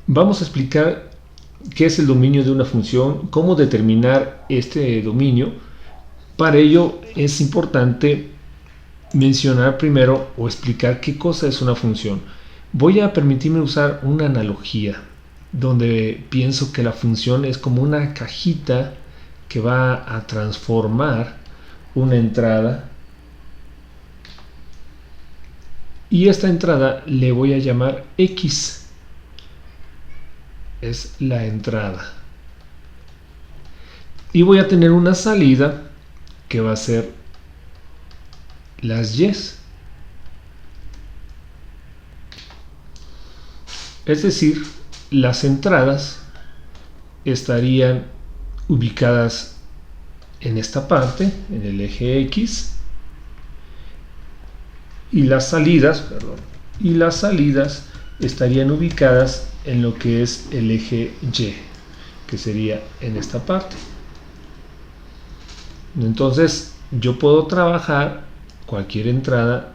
Vamos a explicar qué es el dominio de una función, cómo determinar este dominio. Para ello es importante mencionar primero o explicar qué cosa es una función. Voy a permitirme usar una analogía donde pienso que la función es como una cajita que va a transformar una entrada, y esta entrada le voy a llamar X. Es la entrada. Y voy a tener una salida que va a ser las Y. Es decir, las entradas estarían ubicadas en esta parte, en el eje X, y las salidas estarían ubicadas en lo que es el eje Y, que sería en esta parte. Entonces yo puedo trabajar cualquier entrada,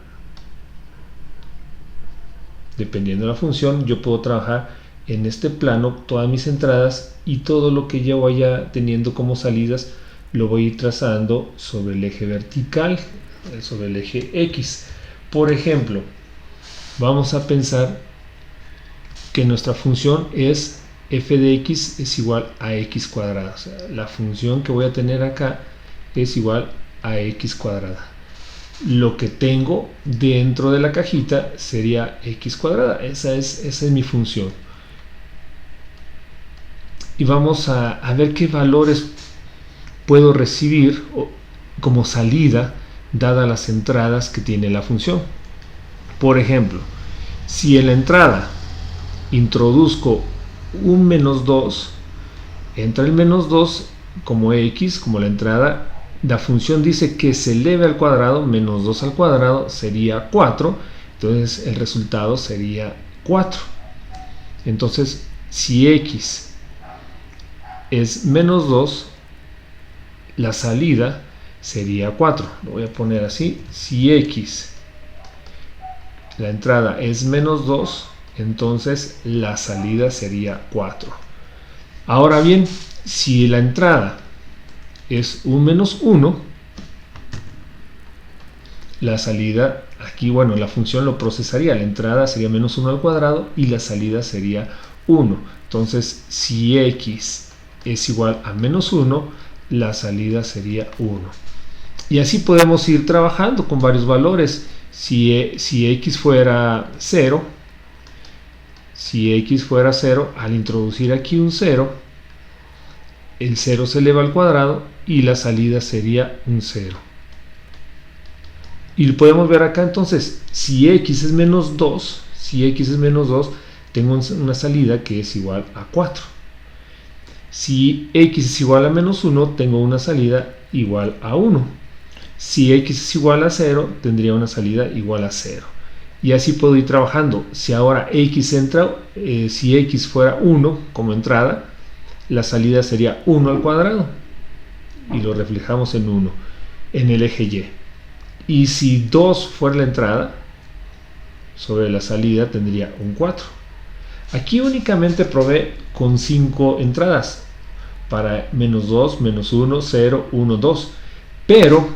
dependiendo de la función. Yo puedo trabajar en este plano todas mis entradas, y todo lo que yo vaya teniendo como salidas lo voy a ir trazando sobre el eje vertical, sobre el eje X. Por ejemplo, vamos a pensar que nuestra función es f de x es igual a x cuadrada. O sea, la función que voy a tener acá es igual a x cuadrada. Lo que tengo dentro de la cajita sería x cuadrada. Esa es mi función. Y vamos a ver qué valores puedo recibir como salida, dadas las entradas que tiene la función. Por ejemplo, si en la entrada introduzco un menos 2, entra el menos 2 como x, como la entrada. La función dice que se eleve al cuadrado, menos 2 al cuadrado sería 4, entonces el resultado sería 4. Entonces, si x es menos 2, la salida sería 4. Lo voy a poner así: si x, la entrada, es menos 2, entonces la salida sería 4. Ahora bien, si la entrada es un menos 1, la salida, aquí, bueno, la función lo procesaría. La entrada sería menos 1 al cuadrado y la salida sería 1. Entonces, si x es igual a menos 1, la salida sería 1. Y así podemos ir trabajando con varios valores. Si x fuera 0, al introducir aquí un 0, el 0 se eleva al cuadrado y la salida sería un 0. Y podemos ver acá entonces, si x es menos 2, tengo una salida que es igual a 4. Si x es igual a menos 1, tengo una salida igual a 1. Si x es igual a 0, tendría una salida igual a 0. Y así puedo ir trabajando. Si ahora x entra, si x fuera 1 como entrada, la salida sería 1 al cuadrado. Y lo reflejamos en 1, en el eje Y. Y si 2 fuera la entrada, sobre la salida tendría un 4. Aquí únicamente probé con 5 entradas, para menos 2, menos 1, 0, 1, 2. Pero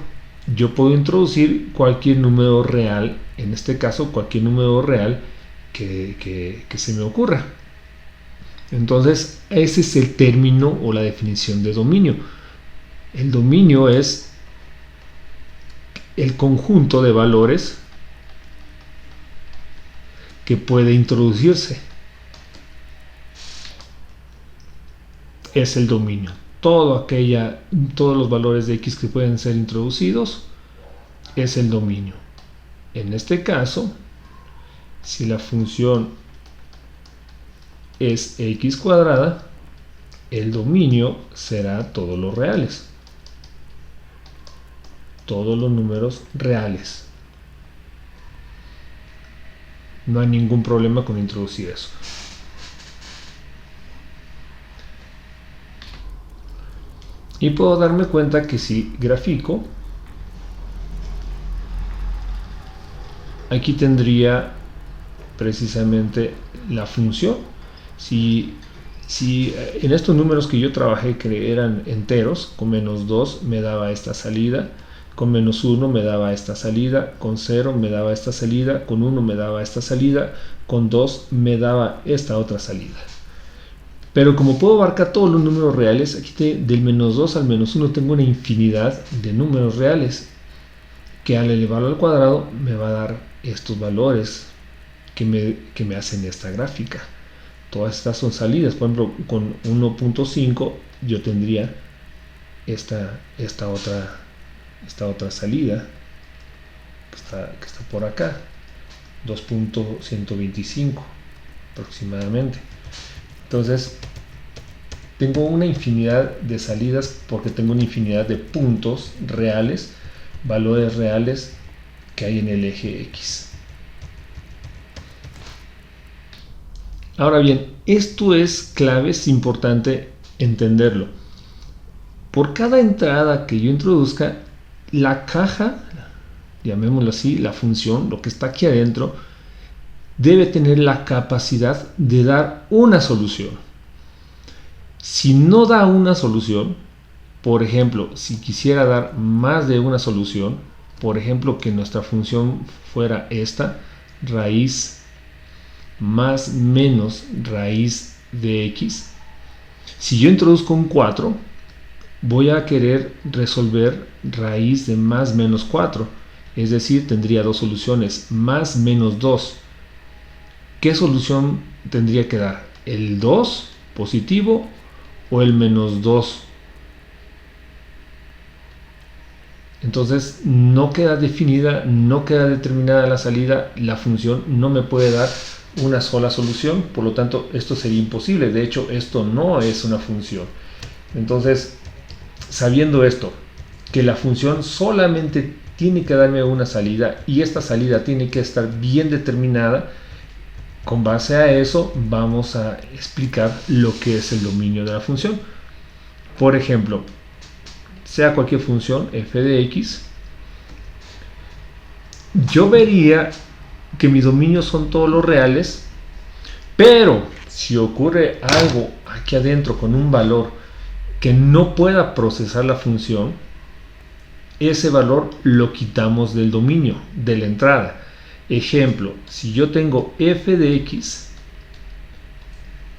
yo puedo introducir cualquier número real, en este caso cualquier número real que se me ocurra. Entonces ese es el término o la definición de dominio. El dominio es el conjunto de valores que puede introducirse. Es el dominio. Todos los valores de x que pueden ser introducidos es el dominio. En este caso, si la función es x cuadrada, el dominio será todos los reales, todos los números reales. No hay ningún problema con introducir eso. Y puedo darme cuenta que si grafico, aquí tendría precisamente la función. Si en estos números que yo trabajé, que eran enteros, con menos 2 me daba esta salida, con menos 1 me daba esta salida, con 0 me daba esta salida, con 1 me daba esta salida, con 2 me daba esta otra salida. Pero como puedo abarcar todos los números reales, aquí del menos 2 al menos 1 tengo una infinidad de números reales, que al elevarlo al cuadrado me va a dar estos valores que me hacen esta gráfica. Todas estas son salidas. Por ejemplo, con 1.5 yo tendría esta otra salida que está por acá, 2.125 aproximadamente. Entonces tengo una infinidad de salidas porque tengo una infinidad de puntos reales, valores reales que hay en el eje X. Ahora bien, esto es clave, es importante entenderlo. Por cada entrada que yo introduzca, la caja, llamémoslo así, la función, lo que está aquí adentro, debe tener la capacidad de dar una solución. Si no da una solución, por ejemplo, si quisiera dar más de una solución, por ejemplo, que nuestra función fuera esta, raíz más menos raíz de x, si yo introduzco un 4, voy a querer resolver raíz de más menos 4, es decir, tendría dos soluciones, más menos 2. ¿Qué solución tendría que dar? ¿El 2 positivo o el menos 2? Entonces no queda definida, no queda determinada la salida, la función no me puede dar una sola solución, por lo tanto esto sería imposible. De hecho, esto no es una función. Entonces, sabiendo esto, que la función solamente tiene que darme una salida y esta salida tiene que estar bien determinada, con base a eso vamos a explicar lo que es el dominio de la función. Por ejemplo, sea cualquier función f de x, yo vería que mi dominio son todos los reales, pero si ocurre algo aquí adentro con un valor que no pueda procesar la función, ese valor lo quitamos del dominio, de la entrada. Ejemplo, si yo tengo f de x,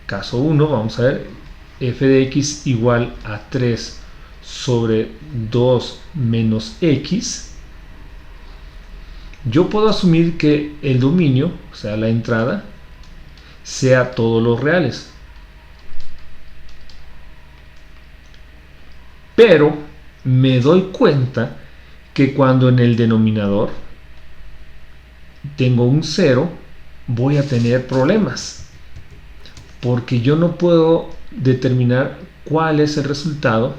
caso 1, vamos a ver, f de x igual a 3 sobre 2 menos x, yo puedo asumir que el dominio, o sea la entrada, sea todos los reales. Pero me doy cuenta que cuando en el denominador tengo un 0, voy a tener problemas, porque yo no puedo determinar cuál es el resultado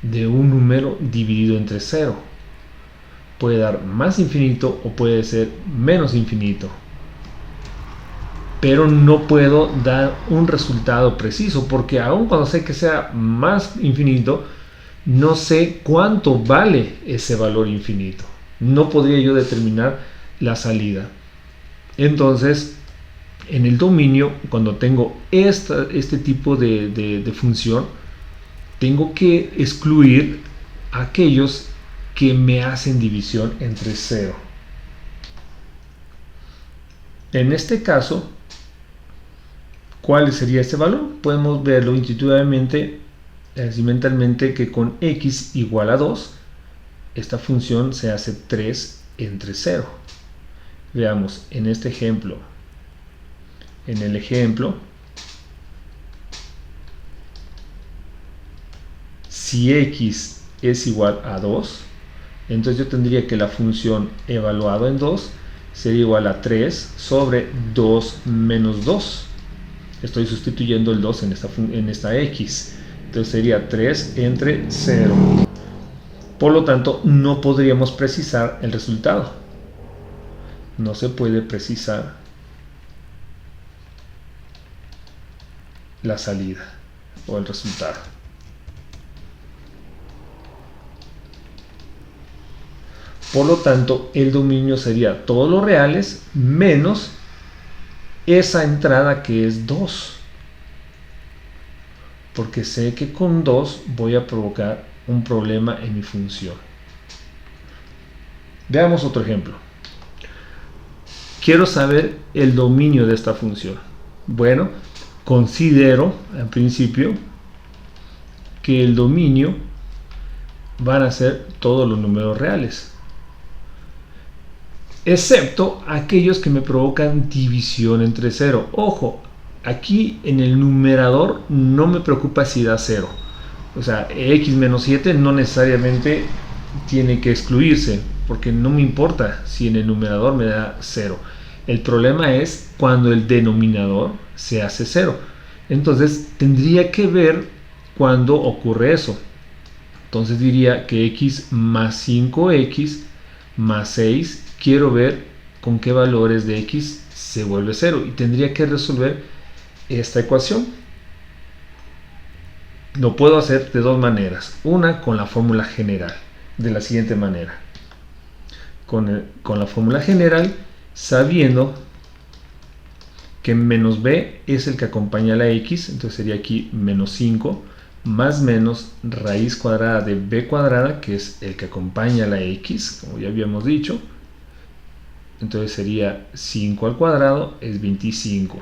de un número dividido entre 0. Puede dar más infinito o puede ser menos infinito, pero no puedo dar un resultado preciso, porque aun cuando sé que sea más infinito, no sé cuánto vale ese valor infinito. No podría yo determinar la salida. Entonces, en el dominio, cuando tengo este tipo de función, tengo que excluir aquellos que me hacen división entre 0. En este caso, ¿cuál sería este valor? Podemos verlo intuitivamente, así mentalmente, que con x igual a 2, esta función se hace 3 entre 0. Veamos, en este ejemplo, en el ejemplo, si x es igual a 2, entonces yo tendría que la función evaluada en 2 sería igual a 3 sobre 2 menos 2. Estoy sustituyendo el 2 en esta x. Entonces sería 3 entre 0. Por lo tanto, no podríamos precisar el resultado. No se puede precisar la salida o el resultado. Por lo tanto, el dominio sería todos los reales menos esa entrada que es 2. porque sé que con 2 voy a provocar un problema en mi función. Veamos otro ejemplo. Quiero saber el dominio de esta función. Bueno, considero en principio que el dominio van a ser todos los números reales, excepto aquellos que me provocan división entre 0. Ojo, aquí en el numerador no me preocupa si da 0. O sea, x menos 7 no necesariamente tiene que excluirse, porque no me importa si en el numerador me da 0. El problema es cuando el denominador se hace 0. Entonces tendría que ver cuándo ocurre eso. Entonces diría que x más 5x más 6, quiero ver con qué valores de x se vuelve 0. Y tendría que resolver esta ecuación. Lo puedo hacer de dos maneras. Una con la fórmula general, de la siguiente manera. Con la fórmula general, sabiendo que menos b es el que acompaña a la x, entonces sería aquí menos 5 más menos raíz cuadrada de b cuadrada, que es el que acompaña a la x, como ya habíamos dicho. Entonces sería 5 al cuadrado es 25,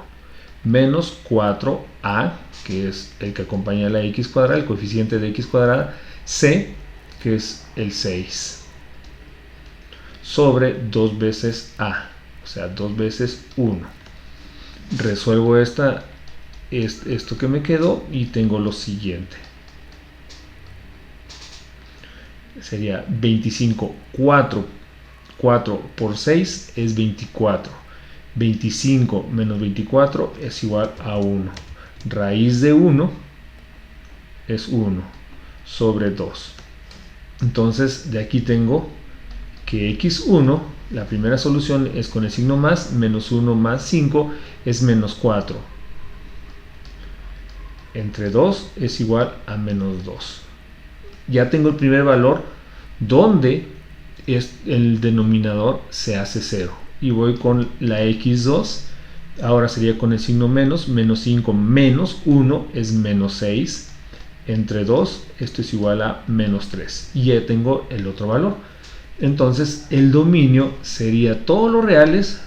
menos 4a, que es el que acompaña a la x cuadrada, el coeficiente de x cuadrada, c, que es el 6, sobre 2 veces a, o sea, 2 veces 1. Resuelvo esto que me quedó y tengo lo siguiente. Sería 25, 4 por 6 es 24. 25 menos 24 es igual a 1. Raíz de 1 es 1 sobre 2. Entonces de aquí tengo que x1, la primera solución es con el signo más, menos 1 más 5 es menos 4. Entre 2 es igual a menos 2. Ya tengo el primer valor donde el denominador se hace 0. Y voy con la x2, ahora sería con el signo menos, menos 5 menos 1 es menos 6. Entre 2, esto es igual a menos 3. Y ya tengo el otro valor. Entonces el dominio sería todos los reales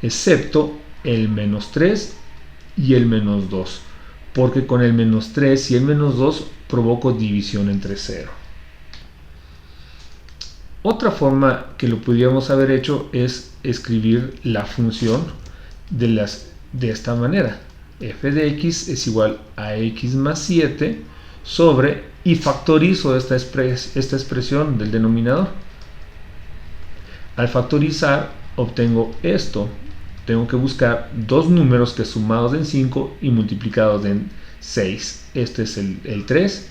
excepto el menos 3 y el menos 2, porque con el menos 3 y el menos 2 provoco división entre 0. Otra forma que lo pudiéramos haber hecho es escribir la función de esta manera. F de x es igual a x más 7 sobre, y factorizo esta expresión del denominador. Al factorizar obtengo esto. Tengo que buscar dos números que sumados en 5 y multiplicados en 6. Este es el 3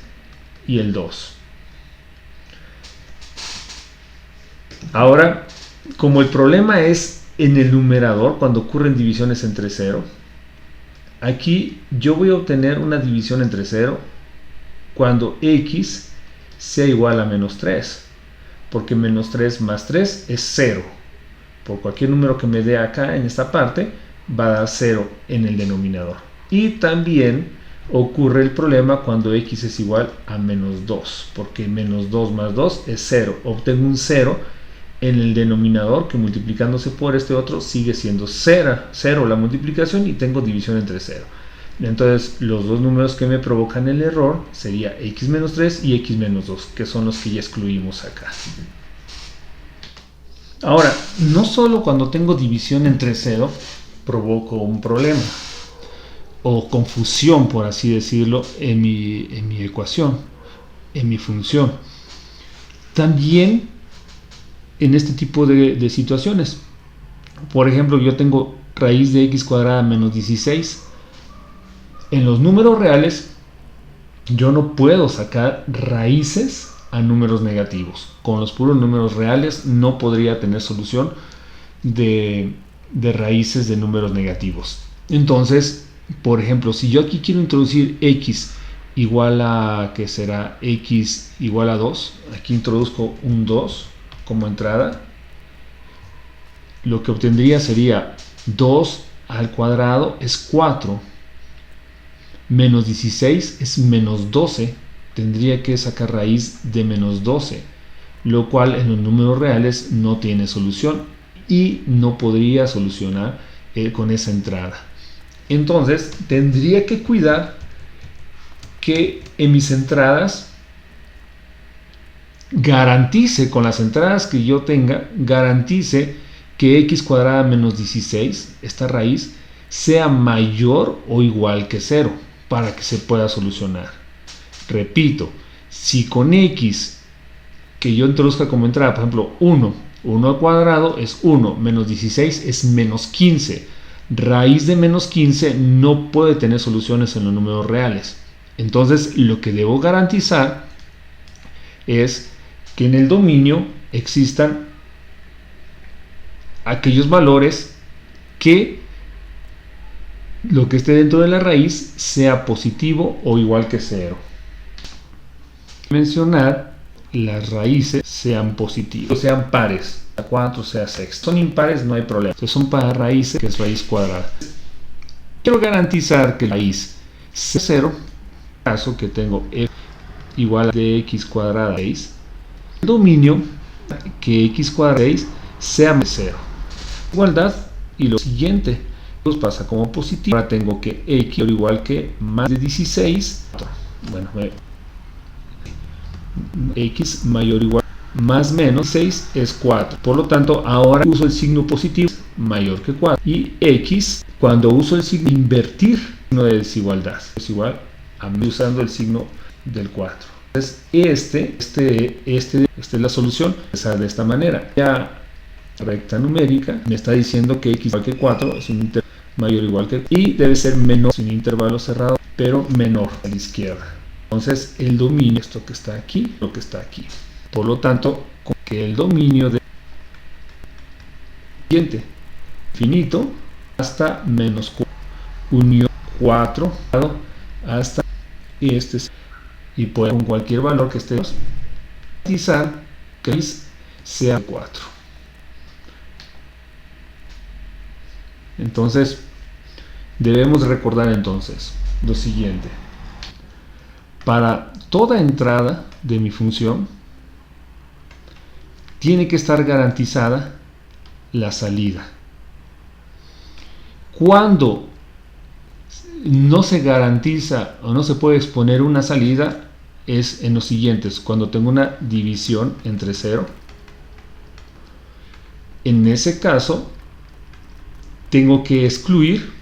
y el 2. Ahora, como el problema es en el numerador, cuando ocurren divisiones entre 0, aquí yo voy a obtener una división entre 0 cuando x sea igual a menos 3. Porque menos 3 más 3 es 0. Por cualquier número que me dé acá en esta parte, va a dar 0 en el denominador. Y también ocurre el problema cuando x es igual a menos 2, porque menos 2 más 2 es 0. Obtengo un 0 en el denominador que multiplicándose por este otro sigue siendo 0 la multiplicación y tengo división entre 0. Entonces los dos números que me provocan el error sería x menos 3 y x menos 2, que son los que ya excluimos acá. Ahora, no solo cuando tengo división entre 0 provoco un problema o confusión, por así decirlo, en mi ecuación, en mi función. También en este tipo de situaciones. Por ejemplo, yo tengo raíz de x cuadrada menos 16. En los números reales yo no puedo sacar raíces a números negativos. Con los puros números reales no podría tener solución de raíces de números negativos. Entonces, por ejemplo, si yo aquí quiero introducir x igual a, ¿qué será? X igual a 2. Aquí introduzco un 2 como entrada. Lo que obtendría sería 2 al cuadrado es 4. Menos 16 es menos 12. Tendría que sacar raíz de menos 12, lo cual en los números reales no tiene solución y no podría solucionar con esa entrada. Entonces tendría que cuidar que en mis entradas garantice, con las entradas que yo tenga, garantice que x cuadrada menos 16, esta raíz, sea mayor o igual que 0 para que se pueda solucionar. Repito, si con x que yo introduzca como entrada, por ejemplo 1 al cuadrado es 1, menos 16 es menos 15. Raíz de menos 15 no puede tener soluciones en los números reales. Entonces lo que debo garantizar es que en el dominio existan aquellos valores que lo que esté dentro de la raíz sea positivo o igual que 0. Mencionar las raíces sean positivas, sean pares, sea 4, sea 6. Son impares, no hay problema. Entonces son para raíces, que es raíz cuadrada. Quiero garantizar que la raíz sea 0, en caso que tengo f igual a de x cuadrada 6, el dominio que x cuadrada 6 sea 0. Igualdad, y lo siguiente pues pasa como positivo. Ahora tengo que x igual que más de 16, bueno, x mayor o igual más menos 6 es 4, por lo tanto ahora uso el signo positivo mayor que 4, y x, cuando uso el signo invertir, signo de desigualdad es igual a mí usando el signo del 4. Entonces esta es la solución, de esta manera. Ya recta numérica me está diciendo que x igual que 4 es un intervalo mayor o igual que, y debe ser menor, es un intervalo cerrado pero menor a la izquierda. Entonces el dominio, esto que está aquí, lo que está aquí. Por lo tanto, que el dominio de siguiente infinito hasta menos 4, unión 4 hasta y puede con cualquier valor que esté garantizar que sea 4. Entonces debemos recordar entonces lo siguiente: para toda entrada de mi función tiene que estar garantizada la salida. Cuando no se garantiza o no se puede exponer una salida es en los siguientes: cuando tengo una división entre 0, en ese caso tengo que excluir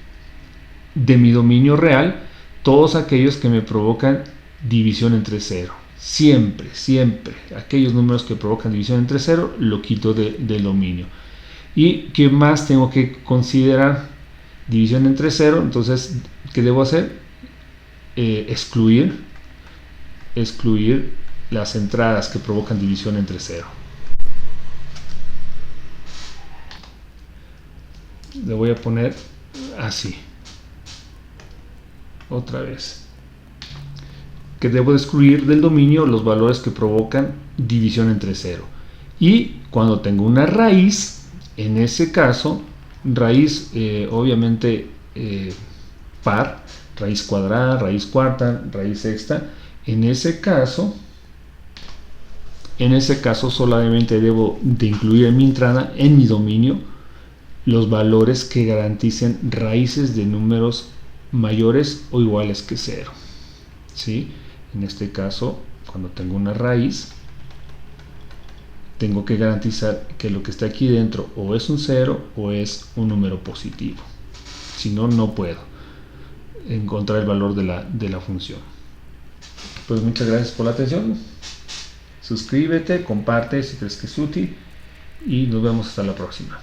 de mi dominio real todos aquellos que me provocan división entre 0. Siempre, aquellos números que provocan división entre 0 lo quito del dominio. ¿Y qué más tengo que considerar? División entre 0. Entonces, ¿qué debo hacer? Excluir las entradas que provocan división entre 0. Le voy a poner así otra vez, que debo excluir del dominio los valores que provocan división entre 0. Y cuando tengo una raíz, en ese caso, raíz obviamente par, raíz cuadrada, raíz cuarta, raíz sexta, en ese caso solamente debo de incluir en mi entrada, en mi dominio, los valores que garanticen raíces de números mayores o iguales que 0. ¿Sí? En este caso, cuando tengo una raíz, tengo que garantizar que lo que está aquí dentro o es un 0 o es un número positivo. Si no, no puedo encontrar el valor de la función. Pues muchas gracias por la atención. Suscríbete, comparte si crees que es útil y nos vemos hasta la próxima.